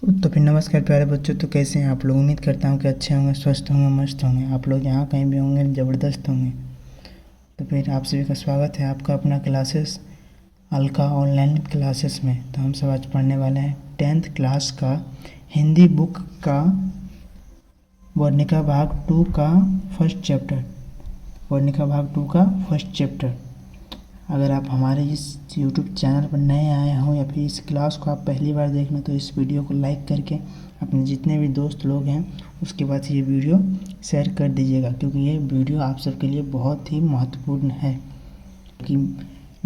तो फिर नमस्कार प्यारे बच्चों। तो कैसे हैं आप लोग? उम्मीद करता हूँ कि अच्छे होंगे, स्वस्थ होंगे, मस्त होंगे। आप लोग जहाँ कहीं भी होंगे ज़बरदस्त होंगे। तो फिर आप सभी का स्वागत है आपका अपना क्लासेस अलका ऑनलाइन क्लासेस में। तो हम सब आज पढ़ने वाले हैं 10th क्लास का हिंदी बुक का वर्णिका भाग 2 का फर्स्ट चैप्टर। वर्णिका भाग 2 का फर्स्ट चैप्टर। अगर आप हमारे इस YouTube चैनल पर नए आए हों या फिर इस क्लास को आप पहली बार देख लें तो इस वीडियो को लाइक करके अपने जितने भी दोस्त लोग हैं उसके बाद ये वीडियो शेयर कर दीजिएगा, क्योंकि ये वीडियो आप सबके लिए बहुत ही महत्वपूर्ण है। कि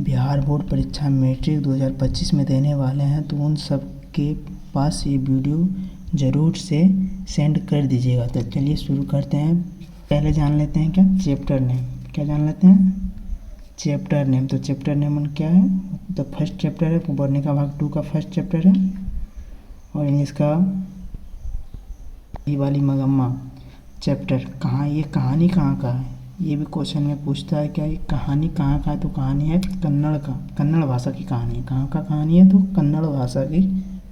बिहार बोर्ड परीक्षा मैट्रिक 2025 में देने वाले हैं, तो उन सब के पास ये वीडियो ज़रूर से सेंड कर दीजिएगा। तो चलिए शुरू करते हैं। पहले जान लेते हैं क्या चैप्टर नेम। क्या जान लेते हैं? Chapter name. तो चैप्टर नेम क्या है? तो फर्स्ट चैप्टर है, वर्णिका भाग 2 का फर्स्ट चैप्टर है। और इसका ये वाली मगम्मा चैप्टर कहाँ, ये कहानी कहाँ का है? ये भी क्वेश्चन में पूछता है क्या ये कहानी कहाँ का है? तो कहानी है कन्नड़ का, कन्नड़ भाषा की कहानी है। कहाँ का कहानी है? तो कन्नड़ भाषा की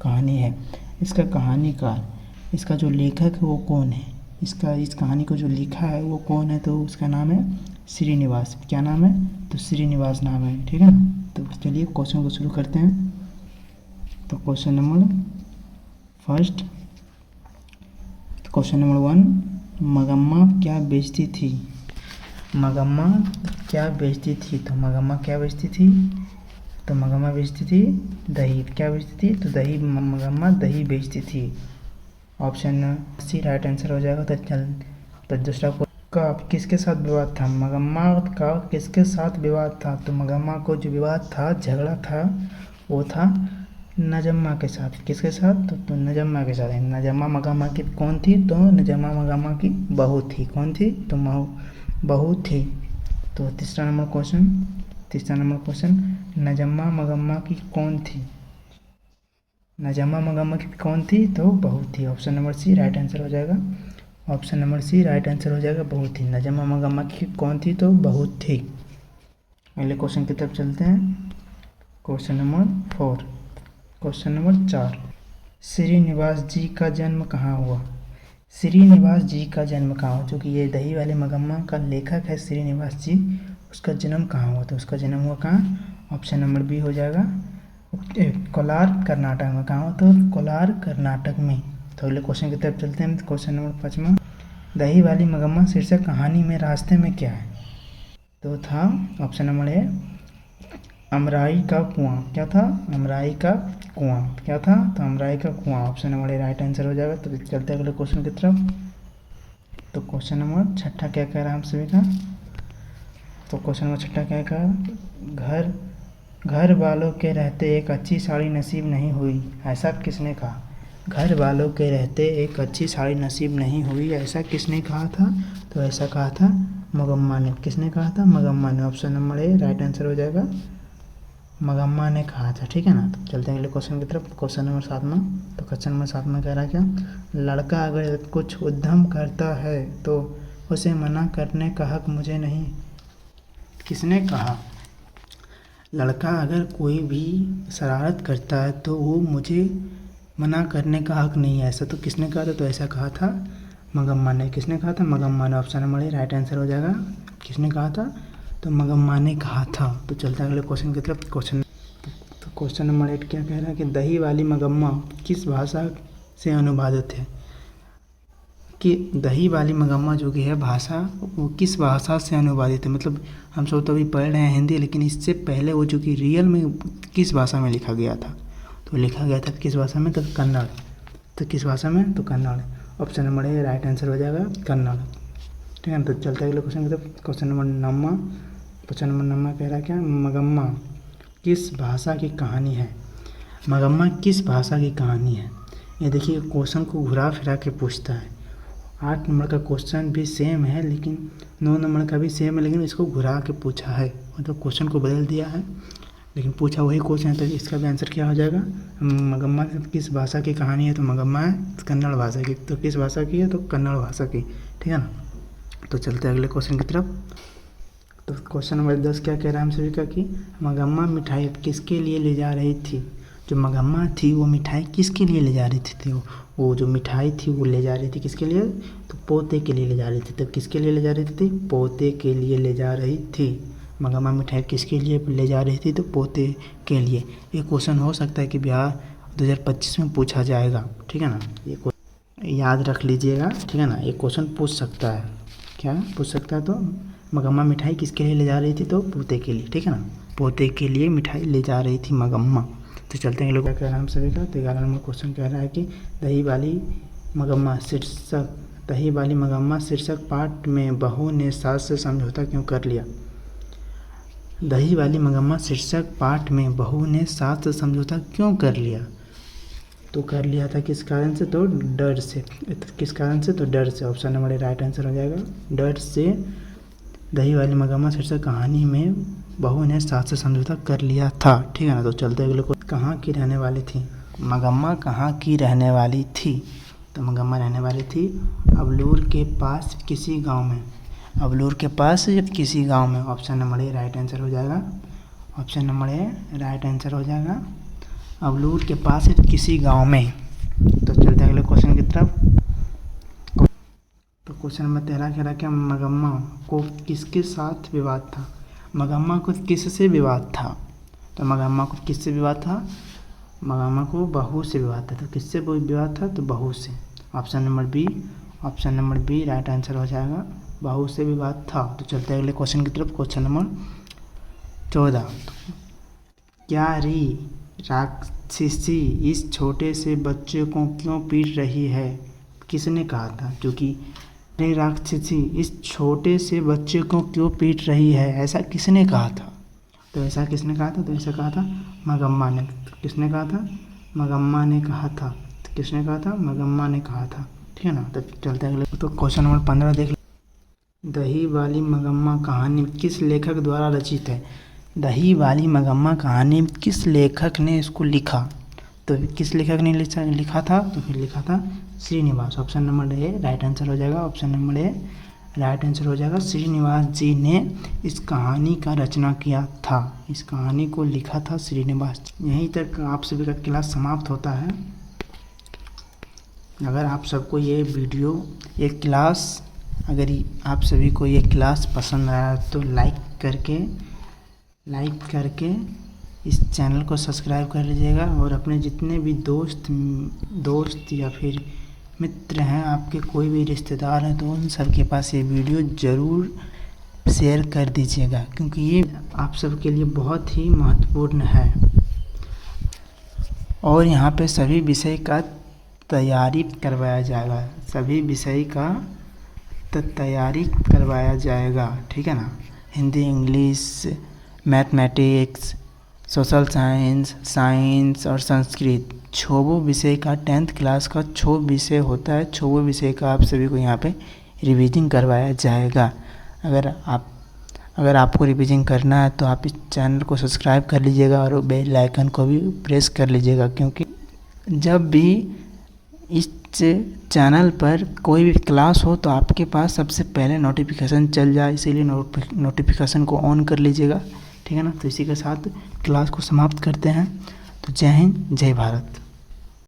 कहानी है। इसका कहानीकार, इसका जो लेखक है वो कौन है? इस कहानी को जो लिखा है वो कौन है? तो उसका नाम है श्रीनिवास। क्या नाम है? तो श्रीनिवास नाम है। ठीक है ना। तो चलिए क्वेश्चन को शुरू करते हैं। तो question number first, question number 1, मगम्मा क्या बेचती थी? मगम्मा क्या बेचती थी? तो मगम्मा क्या बेचती थी? तो मगम्मा बेचती थी दही। क्या बेचती थी? तो दही। मगम्मा दही बेचती थी। ऑप्शन सी राइट आंसर हो जाएगा। तो दूसरा का किसके साथ विवाद था? मगम्मा का किसके साथ विवाद था? तो मगम्मा को जो विवाद था, झगड़ा था, वो था नजम्मा के साथ। किसके साथ? तो नजम्मा के साथ। नजम्मा मगम्मा की कौन थी? तो नजम्मा मगम्मा की बहू थी। कौन थी? तो बहू थी। तो तीसरा नंबर क्वेश्चन, नजम्मा मगम्मा की कौन थी? नजम्मा मगम्मा की कौन थी? तो बहू थी। Option number C right answer हो जाएगा। Option number C right answer हो जाएगा, बहू थी। नजम्मा मगम्मा की कौन थी? तो बहू थी। अगले क्वेश्चन की तरफ चलते हैं। Question number 4, question number 4, Srinivas ji का जन्म कहाँ हुआ? श्रीनिवास जी का जन्म कहाँ हुआ? क्योंकि ये दही वाले मगम्मा का लेखक है श्रीनिवास जी, उसका जन्म कहाँ हुआ? तो उसका जन्म हुआ कहाँ? ऑप्शन नंबर बी हो जाएगा, कोलार कर्नाटक में। कहाँ हो? तो कोलार कर्नाटक में। तो अगले क्वेश्चन की तरफ चलते हैं। क्वेश्चन नंबर 5, दही वाली मगम्मा शीर्षक कहानी में रास्ते में क्या है? तो था ऑप्शन नंबर ए, अमराई का कुआं। क्या था? अमराई का कुआं। क्या था? तो अमराई का कुआं। Option number A right answer हो जाएगा। तो चलते हैं अगले क्वेश्चन की तरफ। तो क्वेश्चन नंबर 6 क्या कह रहा है हम सभी का? तो क्वेश्चन नंबर 6 क्या कहा? घर वालों के रहते एक अच्छी साड़ी नसीब नहीं हुई, ऐसा किसने कहा? घर वालों के रहते एक अच्छी साड़ी नसीब नहीं हुई, ऐसा किसने कहा था? तो ऐसा कहा था मगम्मा ने। किसने कहा था? मगम्मा ने। Option number A right answer हो जाएगा, मगम्मा ने कहा था। ठीक है ना। तो चलते हैं अगले क्वेश्चन की तरफ। Question number 7। तो क्वेश्चन नंबर 7 कह रहा है क्या? लड़का अगर कुछ उद्यम करता है तो उसे मना करने का हक मुझे नहीं। किसने कहा? लड़का अगर कोई भी शरारत करता है तो वो मुझे मना करने का हक नहीं है, ऐसा तो किसने कहा था? तो ऐसा कहा था मगम्मा ने। किसने कहा था? मगम्मा ने। Option number A right answer हो जाएगा। किसने कहा था? तो मगम्मा ने कहा था। तो चलते हैं अगले क्वेश्चन की तरफ। क्वेश्चन नंबर 8 क्या कह रहा है कि दही वाली मगम्मा किस भाषा से अनुवादित है? कि दही वाली मगम्मा जो कि है भाषा, वो किस भाषा से अनुवादित है? मतलब हम सब तो अभी पढ़ रहे हैं हिंदी, लेकिन इससे पहले वो जो कि रियल में किस भाषा में लिखा गया था? तो लिखा गया था किस भाषा में? तो कन्नड़। तो किस भाषा में? तो Kannada. Option number A right answer हो जाएगा, कन्नड़। ठीक है ना। तो चलते अगले क्वेश्चन की तरफ। क्वेश्चन नंबर 9 कह रहा है क्या? मगम्मा किस भाषा की कहानी है? मगम्मा किस भाषा की कहानी है? ये देखिए क्वेश्चन को घुरा फिरा के पूछता है। 8 नंबर का क्वेश्चन भी सेम है, लेकिन 9 नंबर का भी सेम है, लेकिन इसको घुरा के पूछा है। मतलब क्वेश्चन को बदल दिया है, लेकिन पूछा वही क्वेश्चन है। तो इसका भी आंसर क्या हो जाएगा? मगम्मा किस भाषा की कहानी है? तो मगम्मा है कन्नड़ भाषा की। तो किस भाषा की है? तो कन्नड़ भाषा की। ठीक है ना। तो चलते हैं अगले क्वेश्चन की तरफ। तो क्वेश्चन नंबर 10 क्या कह रहा है हम सभी का कि मगम्मा मिठाई किसके लिए ले जा रही थी? जो मगम्मा थी वो मिठाई किसके लिए ले जा रही थी? वो जो मिठाई थी वो ले जा रही थी किसके लिए? तो पोते के लिए ले जा रही थी। तो किसके लिए ले जा रही थी? पोते के लिए ले जा रही थी। मगम्मा मिठाई किसके लिए ले जा रही थी? तो पोते के लिए। ये क्वेश्चन हो सकता है कि बिहार 2025 में पूछा जाएगा, ठीक है ना। ये याद रख लीजिएगा, ठीक है ना। ये क्वेश्चन पूछ सकता है। क्या पूछ सकता है? तो मगम्मा मिठाई किसके लिए ले जा रही थी? तो पोते के लिए, ठीक है ना। पोते के लिए मिठाई ले जा रही थी मगम्मा। तो चलते हैं लोग, क्या कह रहा है हम सभी का। तो 11 नंबर क्वेश्चन कह रहा है कि दही वाली मगम्मा शीर्षक पाठ में बहू ने सास से समझौता क्यों कर लिया? दही वाली मगम्मा शीर्षक पाठ में बहू ने सास से समझौता क्यों कर लिया? तो कर लिया था किस कारण से? तो डर से। किस कारण से? तो डर से। Option number A right answer हो जाएगा, डर से। दही वाली मगम्मा शीर्षक कहानी में बहू ने सास से समझौता कर लिया था, ठीक है ना। तो चलते अगले को, कहाँ की रहने वाली थी मगम्मा? कहाँ की रहने वाली थी? तो मगम्मा रहने वाली थी अबलूर के पास किसी गांव में। अबलूर के पास किसी गांव में। Option number A right answer हो जाएगा। Option number A right answer हो जाएगा, अबलूर के पास किसी गांव में। तो चलते हैं अगले क्वेश्चन की तरफ। तो क्वेश्चन नंबर 13 कह रहा है कि मगम्मा को किसके साथ विवाद था? मगम्मा को किससे विवाद था? तो मगम्मा को किससे विवाद था? मगम्मा को बहू से विवाद था। तो किससे विवाद था? तो बहू से। Option number B right answer हो जाएगा, बहू से विवाद था। तो चलते हैं अगले क्वेश्चन की तरफ। क्वेश्चन नंबर 14, क्या री राक्षसी इस छोटे से बच्चे को क्यों पीट रही है? किसने कहा था? क्योंकि रे राक्षसी इस छोटे से बच्चे को क्यों पीट रही है, ऐसा किसने कहा था? तो ऐसा किसने कहा था? तो ऐसा कहा था मगम्मा ने। तो किसने कहा था? मगम्मा ने कहा था। तो किसने कहा था? मगम्मा ने कहा था, ठीक है ना। तो चलते हैं अगले। तो क्वेश्चन नंबर 15 देख लो। दही वाली मगम्मा कहानी किस लेखक द्वारा रचित है? दही वाली मगम्मा कहानी किस लेखक ने इसको लिखा? तो किस लेखक ने लिखा था? तो फिर लिखा था Srinivas. Option number A right answer हो जाएगा। Option number A right answer हो जाएगा, श्रीनिवास जी ने इस कहानी का रचना किया था। इस कहानी को लिखा था श्रीनिवास। यहीं तक आप सभी का क्लास समाप्त होता है। अगर आप सबको ये वीडियो, ये क्लास, अगर आप सभी को ये क्लास पसंद आया तो लाइक करके इस चैनल को सब्सक्राइब कर लीजिएगा। और अपने जितने भी दोस्त या फिर मित्र हैं, आपके कोई भी रिश्तेदार हैं, तो उन सब के पास ये वीडियो ज़रूर शेयर कर दीजिएगा, क्योंकि ये आप सबके लिए बहुत ही महत्वपूर्ण है। और यहाँ पे सभी विषय का तैयारी करवाया जाएगा। सभी विषय का तैयारी करवाया जाएगा, ठीक है ना। Hindi, English, mathematics, social science और संस्कृत, छो विषय का 10th क्लास का 6 विषय होता है। 6 विषय का आप सभी को यहाँ पे रिवीजन करवाया जाएगा। अगर आपको रिवीजन करना है तो आप इस चैनल को सब्सक्राइब कर लीजिएगा और बेल आइकन को भी प्रेस कर लीजिएगा, क्योंकि जब भी इस चैनल पर कोई भी क्लास हो तो आपके पास सबसे पहले नोटिफिकेशन चल जाए, इसीलिए नोटिफिकेशन को ऑन कर लीजिएगा, ठीक है ना। तो इसी के साथ क्लास को समाप्त करते हैं। तो जय हिंद, जय भारत।